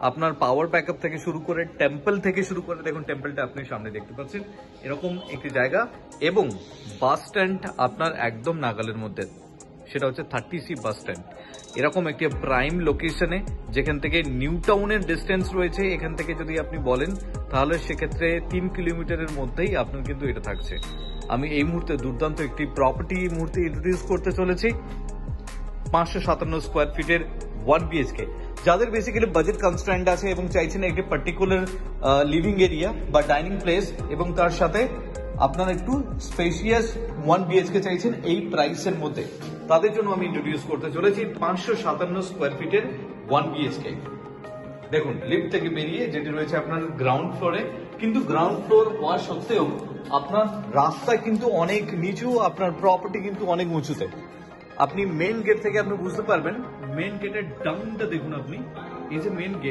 আপনার power backup থেকে শুরু করে টেম্পল থেকে শুরু করে, দেখুন টেম্পলটা আপনি সামনে দেখতে পাচ্ছেন, এরকম একটি জায়গা। এবং বাস স্ট্যান্ড আপনার একদম নাগালের মধ্যে, সেটা হচ্ছে 30C বাস স্ট্যান্ড। এরকম একটি প্রাইম লোকেশনে, যেখান থেকে নিউ টাউনের ডিস্টেন্স রয়েছে, এখান থেকে যদি আপনি বলেন তাহলে সেক্ষেত্রে 3 কিলোমিটারের মধ্যেই আপনার কিন্তু এটা থাকছে। আমি এই মুহূর্তে দুর্দান্ত একটি প্রপার্টি এই মুহূর্তে ইন্ট্রোডিউস করতে চলেছি, 557 স্কোয়ার ফিটের 1 BHK। যাদের বেসিক্যালি বাজেট কনস্ট্যান্ট আছে এবং চাইছেন একটি পার্টিকুলার লিভিং এরিয়া বা ডাইনিং প্লেস, এবং তার সাথে আপনারা একটু স্পেশিয়াস 1 BHK চাইছেন এই প্রাইসের মধ্যে, তাদের জন্য আমি ইন্ট্রোডিউস করতে চলেছি 557 স্কোয়ার ফিটের 1 BHK। দেখুন লিফট থেকে বেরিয়ে যেটি রয়েছে আপনার গ্রাউন্ড ফ্লোরে, কিন্তু গ্রাউন্ড ফ্লোর হওয়া সত্ত্বেও আপনার রাস্তা কিন্তু অনেক নিচু, আপনার প্রপার্টি কিন্তু অনেক উঁচুতে। আপনি মেন গেট থেকে আপনি বুঝতে পারবেন, মেন গেটের ডাউনটা দেখুন আপনি, এই যে মেন গেট,